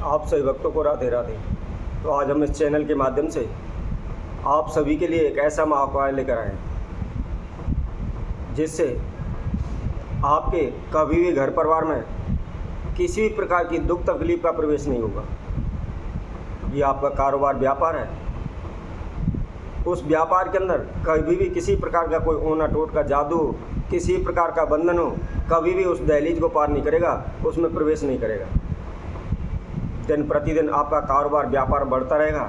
आप सभी भक्तों को राधे राधे। तो आज हम इस चैनल के माध्यम से आप सभी के लिए एक ऐसा महाउपाय लेकर आए हैं जिससे आपके कभी भी घर परिवार में किसी भी प्रकार की दुख तकलीफ का प्रवेश नहीं होगा। ये आपका कारोबार व्यापार है, उस व्यापार के अंदर कभी भी किसी प्रकार का कोई ओना टोट का जादू, किसी प्रकार का बंधन हो, कभी भी उस दहलीज को पार नहीं करेगा, उसमें प्रवेश नहीं करेगा। दिन प्रतिदिन आपका कारोबार व्यापार बढ़ता रहेगा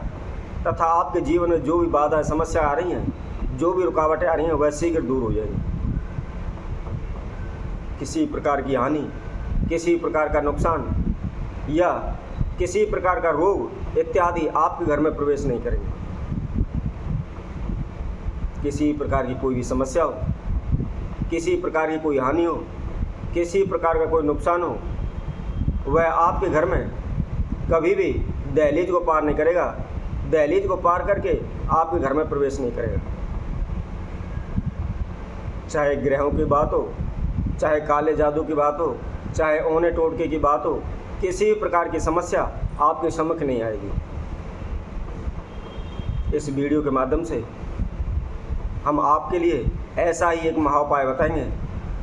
तथा आपके जीवन में जो भी बाधा समस्या आ रही हैं, जो भी रुकावटें आ रही हैं, वह शीघ्र दूर हो जाएगी। किसी प्रकार की हानि, किसी प्रकार का नुकसान या किसी प्रकार का रोग इत्यादि आपके घर में प्रवेश नहीं करेंगे। किसी प्रकार की कोई भी समस्या हो, किसी प्रकार की कोई हानि हो, किसी प्रकार का कोई नुकसान हो, वह आपके घर में कभी भी दहलीज को पार नहीं करेगा। दहलीज को पार करके आपके घर में प्रवेश नहीं करेगा। चाहे ग्रहों की बात हो, चाहे काले जादू की बात हो, चाहे ओने टोटके की बात हो, किसी भी प्रकार की समस्या आपके सम्मुख नहीं आएगी। इस वीडियो के माध्यम से हम आपके लिए ऐसा ही एक महाउपाय बताएंगे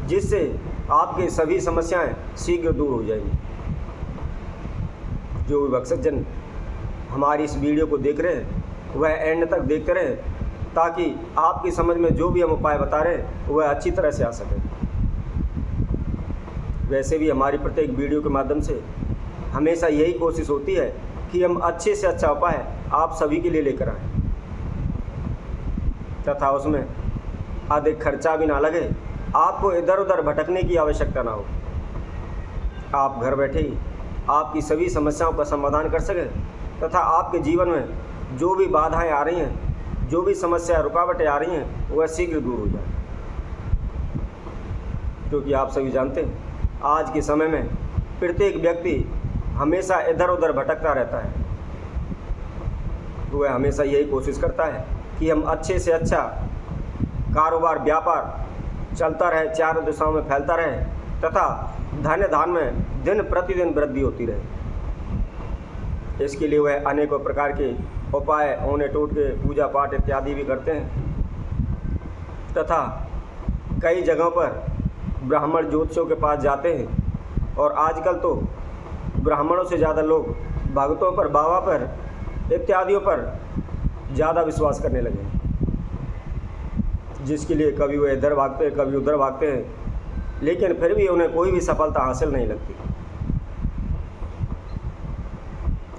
जिससे आपकी सभी समस्याएं शीघ्र दूर हो जाएंगी। जो भी भक्तजन हमारी इस वीडियो को देख रहे हैं वह एंड तक देखते रहें ताकि आपकी समझ में जो भी हम उपाय बता रहे हैं वह अच्छी तरह से आ सके। वैसे भी हमारी प्रत्येक वीडियो के माध्यम से हमेशा यही कोशिश होती है कि हम अच्छे से अच्छा उपाय आप सभी के लिए लेकर आएँ तथा उसमें अधिक खर्चा भी ना लगे, आपको इधर उधर भटकने की आवश्यकता ना हो। आप घर बैठे ही आपकी सभी समस्याओं का समाधान कर सकें तथा आपके जीवन में जो भी बाधाएं आ रही हैं, जो भी समस्या रुकावटें आ रही हैं, वह शीघ्र दूर हो जाए। क्योंकि आप सभी जानते हैं आज के समय में प्रत्येक व्यक्ति हमेशा इधर उधर भटकता रहता है। वह हमेशा यही कोशिश करता है कि हम अच्छे से अच्छा कारोबार व्यापार चलता रहे, चारों दिशाओं में फैलता रहे तथा धन धान में दिन प्रतिदिन वृद्धि होती रहे। इसके लिए वह अनेकों प्रकार के उपाय, ओने टोटके, पूजा पाठ इत्यादि भी करते हैं तथा कई जगहों पर ब्राह्मण ज्योतिषियों के पास जाते हैं। और आजकल तो ब्राह्मणों से ज़्यादा लोग भगतों पर, बाबा पर इत्यादियों पर ज़्यादा विश्वास करने लगे हैं, जिसके लिए कभी वह इधर भागते हैं, कभी उधर भागते हैं, लेकिन फिर भी उन्हें कोई भी सफलता हासिल नहीं लगती।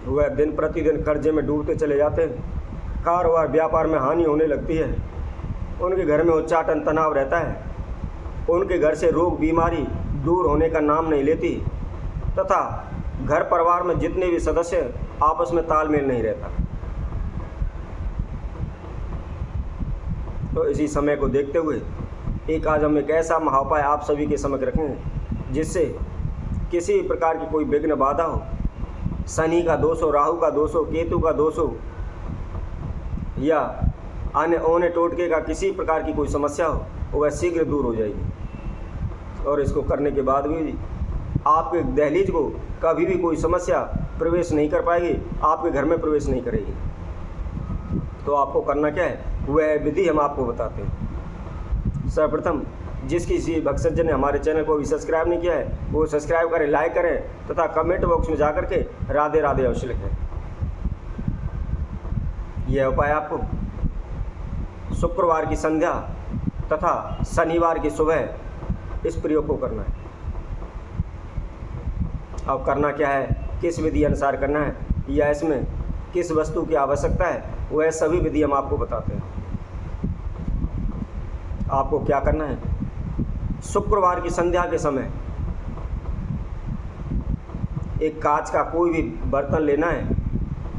वह दिन प्रतिदिन कर्जे में डूबते चले जाते हैं, कारोबार व्यापार में हानि होने लगती है, उनके घर में उच्चाटन तनाव रहता है, उनके घर से रोग बीमारी दूर होने का नाम नहीं लेती तथा घर परिवार में जितने भी सदस्य आपस में तालमेल नहीं रहता। तो इसी समय को देखते हुए एक आज हम एक ऐसा महाउपाय आप सभी के समक्ष रखेंगे जिससे किसी भी प्रकार की कोई विघ्न बाधा हो, शनि का दोष हो, राहु का दोष हो, केतु का दोष हो या अन्य ओने टोटके का किसी प्रकार की कोई समस्या हो, वह शीघ्र दूर हो जाएगी। और इसको करने के बाद भी आपके दहलीज को कभी भी कोई समस्या प्रवेश नहीं कर पाएगी, आपके घर में प्रवेश नहीं करेगी। तो आपको करना क्या है, वह विधि हम आपको बताते हैं। सर्वप्रथम जिस किसी भक्तजन ने हमारे चैनल को भी सब्सक्राइब नहीं किया है वो सब्सक्राइब करें, लाइक करें तथा कमेंट बॉक्स में जाकर के राधे राधे अवश्य लिखें। यह उपाय आपको शुक्रवार की संध्या तथा शनिवार की सुबह इस प्रयोग को करना है। अब करना क्या है, किस विधि अनुसार करना है या इसमें किस वस्तु की आवश्यकता है, वह सभी विधि हम आपको बताते हैं। आपको क्या करना है, शुक्रवार की संध्या के समय एक कांच का कोई भी बर्तन लेना है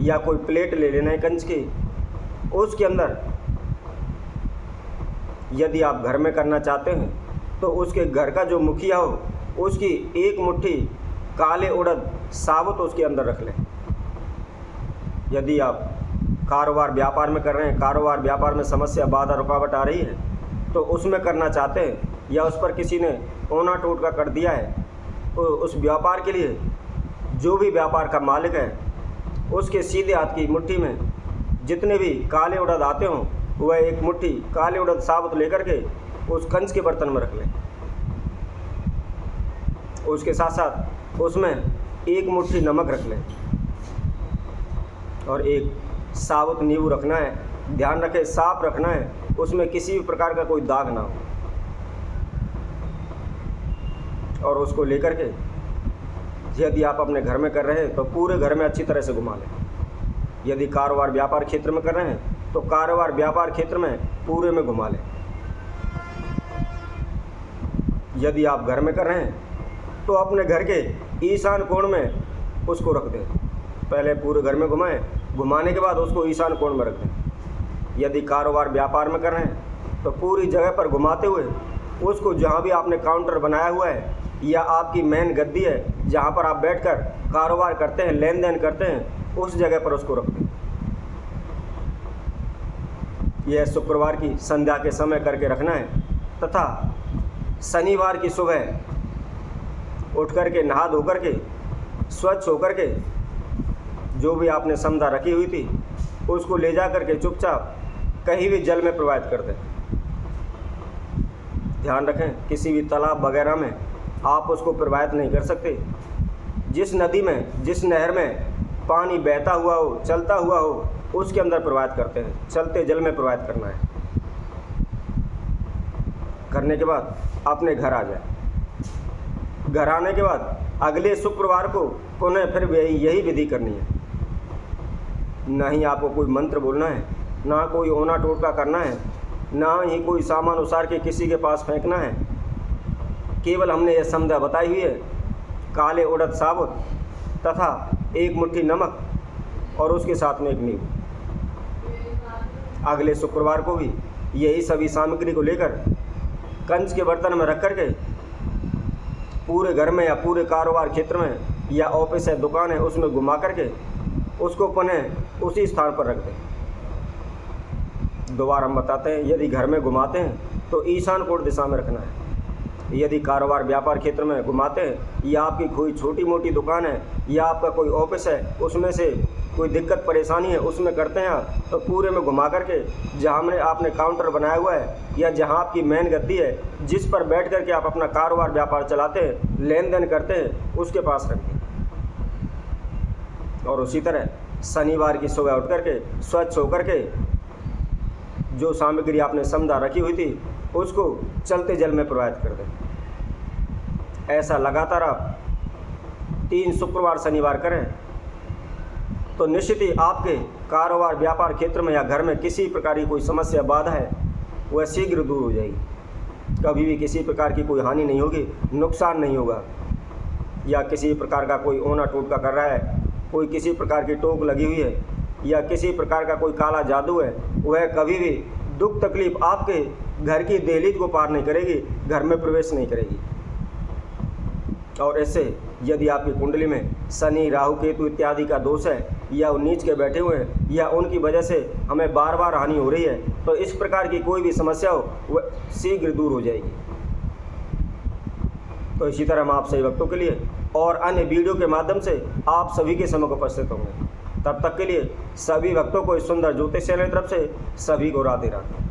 या कोई प्लेट ले लेना है कंच की। उसके अंदर यदि आप घर में करना चाहते हैं तो उसके घर का जो मुखिया हो उसकी एक मुट्ठी काले उड़द साबुत उसके अंदर रख लें। यदि आप कारोबार व्यापार में कर रहे हैं, कारोबार व्यापार में समस्या बाधा रुकावट आ रही है तो उसमें करना चाहते हैं या उस पर किसी ने ओना टोटका कर दिया है तो उस व्यापार के लिए जो भी व्यापार का मालिक है उसके सीधे हाथ की मुट्ठी में जितने भी काले उड़द आते हों वह एक मुट्ठी काले उड़द साबुत लेकर के उस कंच के बर्तन में रख लें। उसके साथ साथ उसमें एक मुट्ठी नमक रख लें और एक साबुत नींबू रखना है। ध्यान रखें साफ रखना है, उसमें किसी भी प्रकार का कोई दाग ना हो। और उसको लेकर के यदि आप अपने घर में कर रहे हैं तो पूरे घर में अच्छी तरह से घुमा लें। यदि कारोबार व्यापार क्षेत्र में कर रहे हैं तो कारोबार व्यापार क्षेत्र में पूरे में घुमा लें। यदि आप घर में कर रहे हैं तो अपने घर के ईशान कोण में उसको रख दें। पहले पूरे घर में घुमाएं, घुमाने के बाद उसको ईशान कोण में रख दें। यदि कारोबार व्यापार में कर रहे हैं तो पूरी जगह पर घुमाते हुए उसको जहाँ भी आपने काउंटर बनाया हुआ है या आपकी मेन गद्दी है जहाँ पर आप बैठकर कारोबार करते हैं, लेन देन करते हैं, उस जगह पर उसको रख दें। यह शुक्रवार की संध्या के समय करके रखना है तथा शनिवार की सुबह उठ कर के नहा धो कर के स्वच्छ होकर के जो भी आपने समधा रखी हुई थी उसको ले जा कर के चुपचाप कहीं भी जल में प्रवाहित कर दें। ध्यान रखें किसी भी तालाब वगैरह में आप उसको प्रवाहित नहीं कर सकते। जिस नदी में, जिस नहर में पानी बहता हुआ हो, चलता हुआ हो, उसके अंदर प्रवाहित करते हैं। चलते जल में प्रवाहित करना है। करने के बाद अपने घर आ जाए। घर आने के बाद अगले शुक्रवार को पुनः फिर यही विधि करनी है। ना ही आपको कोई मंत्र बोलना है, ना कोई ओना टोटका करना है, ना ही कोई सामान उसार के किसी के पास फेंकना है। केवल हमने यह समझा बताई हुई है काले उड़द साबुत तथा एक मुट्ठी नमक और उसके साथ में एक नींबू। अगले शुक्रवार को भी यही सभी सामग्री को लेकर कंच के बर्तन में रख करके पूरे घर में या पूरे कारोबार क्षेत्र में या ऑफिस है, दुकान है, उसमें घुमा करके उसको पुनः उसी स्थान पर रख दें। दोबारा हम बताते हैं, यदि घर में घुमाते हैं तो ईशान कोण दिशा में रखना है। यदि कारोबार व्यापार क्षेत्र में घुमाते हैं या आपकी कोई छोटी मोटी दुकान है या आपका कोई ऑफिस है, उसमें से कोई दिक्कत परेशानी है, उसमें करते हैं आप, तो पूरे में घुमा करके जहाँ आपने काउंटर बनाया हुआ है या जहाँ आपकी मेन गद्दी है, जिस पर बैठ करके आप अपना कारोबार व्यापार चलाते हैं, लेन देन करते हैं, उसके पास रखें। और उसी तरह शनिवार की सुबह उठ करके स्वच्छ होकर के जो सामग्री आपने समझा रखी हुई थी उसको चलते जल में प्रवाहित कर दें। ऐसा लगातार आप 3 शुक्रवार शनिवार करें तो निश्चित ही आपके कारोबार व्यापार क्षेत्र में या घर में किसी प्रकार की कोई समस्या बाधा है वह शीघ्र दूर हो जाएगी। कभी भी किसी प्रकार की कोई हानि नहीं होगी, नुकसान नहीं होगा। या किसी प्रकार का कोई ओना टोटका कर रहा है, कोई किसी प्रकार की टोक लगी हुई है या किसी प्रकार का कोई काला जादू है, वह कभी भी दुख तकलीफ आपके घर की दहलीज को पार नहीं करेगी, घर में प्रवेश नहीं करेगी। और ऐसे यदि आपकी कुंडली में शनि, राहु, केतु इत्यादि का दोष है या वो नीच के बैठे हुए हैं या उनकी वजह से हमें बार बार हानि हो रही है, तो इस प्रकार की कोई भी समस्या हो वह शीघ्र दूर हो जाएगी। तो इसी तरह हम आप सभी भक्तों के लिए और अन्य वीडियो के माध्यम से आप सभी के समक्ष उपस्थित होंगे। तब तक के लिए सभी भक्तों को इस सुंदर ज्योतिष चैनल की तरफ से सभी को राधे राधे।